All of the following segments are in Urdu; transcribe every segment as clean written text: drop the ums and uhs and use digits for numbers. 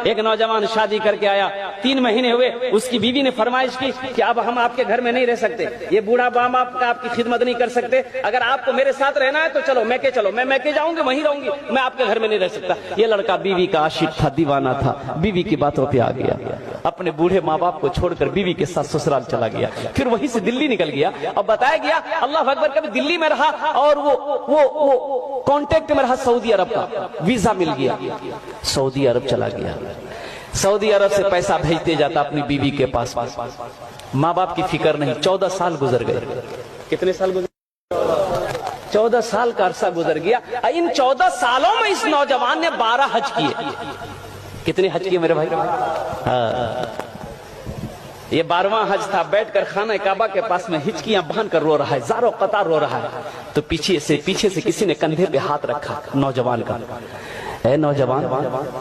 ایک نوجوان شادی کر کے آیا، 3 مہینے ہوئے، اس کی بیوی نے فرمائش کی کہ اب ہم آپ کے گھر میں نہیں رہ سکتے، یہ بوڑھا باپ آپ کی خدمت نہیں کر سکتے، اگر آپ کو میرے ساتھ رہنا ہے تو چلو میکے چلو، میں میکے جاؤں گی، وہیں رہوں گی، میں آپ کے گھر میں نہیں رہ سکتا۔ یہ لڑکا بیوی کا عاشق تھا، دیوانہ تھا، بیوی کی باتوں پہ آ گیا، اپنے بوڑھے ماں باپ کو چھوڑ کر بیوی کے ساتھ سسرال چلا گیا، پھر وہیں سے دلی نکل گیا۔ اب بتایا گیا اللہ اکبر، کبھی دلی میں رہا اور وہ کانٹیکٹ میں رہا سعودی عرب کا، ویزا مل گیا، سعودی عرب چلا گیا، سعودی عرب سے پیسہ بھیجتے جاتا اپنی بیوی کے پاس، ماں باپ کی فکر نہیں۔ 14 سال گزر گئے۔ کتنے سال گزر؟ 14 سال کا عرصہ گزر گیا۔ ان 14 سالوں میں اس نوجوان نے 12 حج کیے۔ کتنے حج کیے میرے بھائی؟ یہ 12واں حج تھا۔ بیٹھ کر خانہ کعبہ کے پاس میں ہچکیاں باندھ کر رو رہا ہے، زاروں قطار رو رہا ہے، تو پیچھے سے کسی نے کندھے پہ ہاتھ رکھا نوجوان کا۔ اے نوجوان،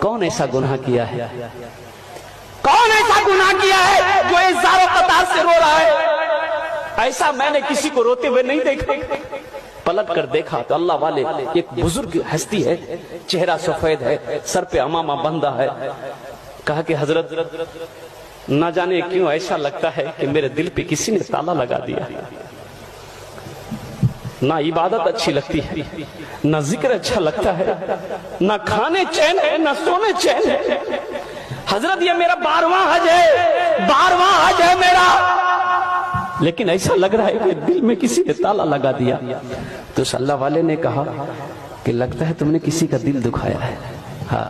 کون ایسا گناہ کیا ہے؟ کون ایسا گناہ کیا ہے جو اس زاروں قطار سے رو رہا ہے؟ ایسا میں نے کسی کو روتے ہوئے نہیں دیکھا۔ پلٹ کر دیکھا تو اللہ والے ایک بزرگ ہستی ہے، چہرہ سفید ہے، سر پہ عمامہ بندھا ہے۔ کہا کہ حضرت، نہ جانے کیوں ایسا لگتا ہے کہ میرے دل پہ کسی نے تالا لگا دیا، نہ عبادت اچھی لگتی ہے، نہ ذکر اچھا لگتا ہے، نہ کھانے چین ہے، نہ سونے چین ہے۔ حضرت یہ میرا 12واں حج ہے، 12واں حج ہے میرا، لیکن ایسا لگ رہا ہے کہ دل میں کسی نے تالا لگا دیا۔ تو اللہ والے نے کہا کہ لگتا ہے تم نے کسی کا دل دکھایا ہے۔ ہاں،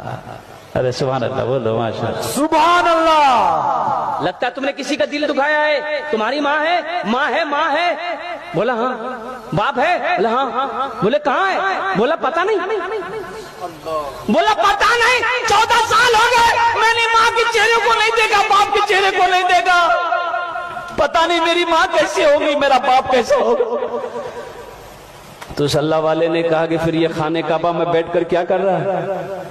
ارے سبحان اللہ بولو، ماشاءاللہ، سبحان اللہ۔ لگتا ہے تم نے کسی کا دل دکھایا ہے۔ تمہاری ماں ہے؟ ماں ہے، ماں ہے۔ بولا ہاں۔ باپ ہے؟ بولا ہاں۔ بولے کہاں ہے؟ بولا پتہ نہیں۔ بولا پتہ نہیں، 14 سال ہو گئے میں نے ماں کے چہرے کو نہیں دیکھا، باپ کے چہرے کو نہیں دیکھا، پتہ نہیں میری ماں کیسے ہوگی، میرا باپ کیسے ہوگا۔ تو اللہ والے نے کہا کہ پھر یہ خانہ کعبہ میں بیٹھ کر کیا کر رہا ہے؟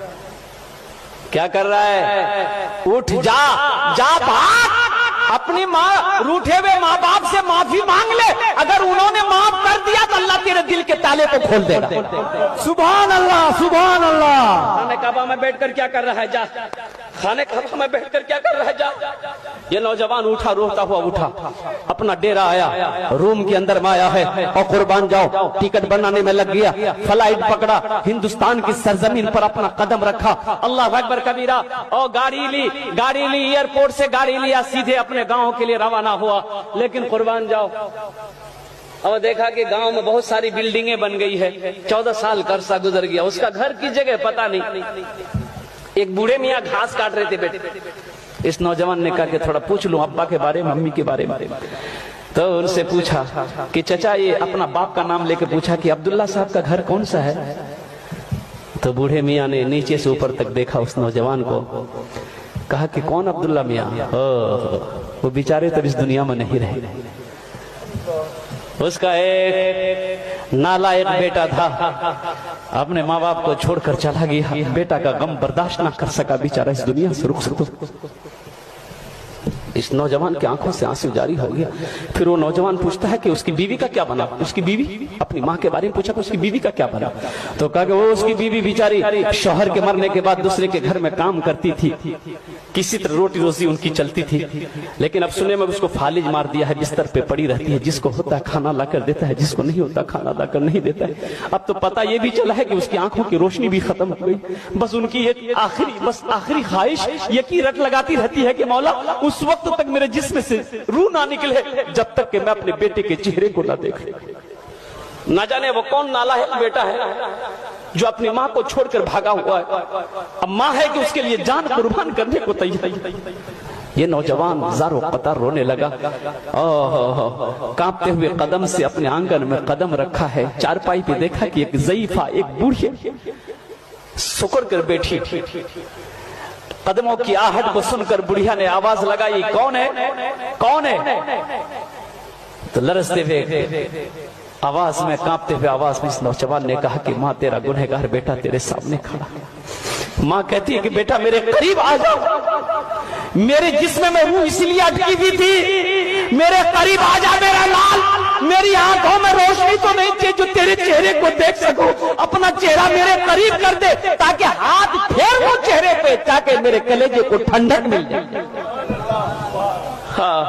کیا کر رہا ہے؟ اٹھ جا بھاگ، اپنی ماں روٹھے ہوئے ماں باپ سے معافی مانگ لے، اگر انہوں نے معاف کر دیا تو اللہ تیرے دل کے تالے کو کھول دے گا۔ سبحان اللہ، سبحان اللہ۔ خانہ کعبہ میں بیٹھ کر کیا کر رہا ہے؟ جا، خانہ کعبہ میں بیٹھ کر کیا کر رہا ہے؟ جا۔ یہ نوجوان اٹھا، روتا ہوا اٹھا، اپنا ڈیرا آیا، روم کے اندر میں آیا ہے، اور قربان جاؤ ٹکٹ بنانے میں لگ گیا، فلائٹ پکڑا، ہندوستان کی سرزمین پر اپنا قدم رکھا، اللہ اکبر کبیرہ، اور گاڑی لی، ایئرپورٹ سے گاڑی لیا، سیدھے اپنے گاؤں کے لیے روانہ ہوا۔ لیکن قربان جاؤ، اور دیکھا کہ گاؤں میں بہت ساری بلڈنگیں بن گئی ہے، 14 سال کا عرصہ گزر گیا، اس کا گھر کی جگہ پتہ نہیں۔ ایک بوڑھے میاں گھاس کاٹ رہے تھے بیٹے، اس نوجوان نے کہا کہ تھوڑا پوچھ لوں ابا کے بارے میں، امی کے بارے میں۔ تو ان سے پوچھا کہ چچا، یہ اپنا باپ کا نام لے کے پوچھا کہ عبداللہ صاحب کا گھر کون سا ہے؟ تو بوڑھے میاں نے نیچے سے اوپر تک دیکھا اس نوجوان کو، کہا کہ کون عبداللہ میاں؟ وہ بیچارے تب اس دنیا میں نہیں رہے، اس کا ایک نالائق بیٹا تھا، اپنے ماں باپ کو چھوڑ کر چلا گیا، بیٹا کا غم برداشت نہ کر سکا، بیچارہ اس دنیا سے رخصت۔ اس نوجوان کی آنکھوں سے آنسو جاری ہو گیا۔ پھر وہ نوجوان پوچھتا ہے کہ اس کی بیوی کا کیا بنا؟ اس کی بیوی، اپنی ماں کے بارے میں پوچھا کہ اس کی بیوی کا کیا بنا؟ تو کہا کہ وہ اس کی بیوی بیچاری شوہر کے مرنے کے بعد دوسرے کے گھر میں کام کرتی تھی، کسی طرح روٹی روزی ان کی چلتی تھی، لیکن اب سنے میں اس کو فالج مار دیا ہے، بستر پہ پڑی رہتی ہے، جس کو ہوتا ہے کھانا لا کر دیتا ہے، جس کو نہیں ہوتا کھانا لا کر نہیں دیتا ہے۔ اب تو پتہ یہ بھی چلا ہے کہ اس کی آنکھوں کی روشنی بھی ختم ہو گئی، بس ان کی ایک آخری خواہش یہ کی رٹ لگاتی رہتی ہے کہ مولا اس وقت تک میرے جسم سے روح نہ نکلے جب تک کہ میں اپنے بیٹے کے چہرے کو نہ دیکھوں۔ نہ جانے وہ کون نالائق بیٹا ہے جو اپنی ماں کو چھوڑ کر بھاگا ہوا ہے، اب ماں ہے کہ اس کے لیے جان قربان کرنے کو تیار ہے۔ یہ نوجوان زاروں قطار رونے لگا، کانپتے ہوئے قدم سے اپنے آنگن میں قدم رکھا ہے، چارپائی پہ دیکھا کہ ایک ضعیفہ، ایک بوڑھی سکڑ کر بیٹھی، قدموں کی آہٹ کو سن کر بڑھیا نے آواز لگائی، کون ہے؟ کون ہے؟ تو لرزتے ہوئے آواز میں، کانپتے ہوئے آواز میں اس نوجوان نے کہا کہ ماں تیرا گنہگار بیٹا تیرے سامنے کھڑا۔ ماں کہتی ہے کہ بیٹا میرے قریب آ جاؤ، میرے جسم میں روح اس لیے اٹکی ہوئی تھی، میرے قریب آ جا میرا لال، میری آنکھوں میں روشنی تو نہیں تھی جو تیرے چہرے کو دیکھ سکوں، اپنا چہرہ میرے قریب کر دے تاکہ ہاتھ پھیر وہ چہرے پہ، تاکہ میرے کلیجے کو ٹھنڈک مل جائے۔ ہاں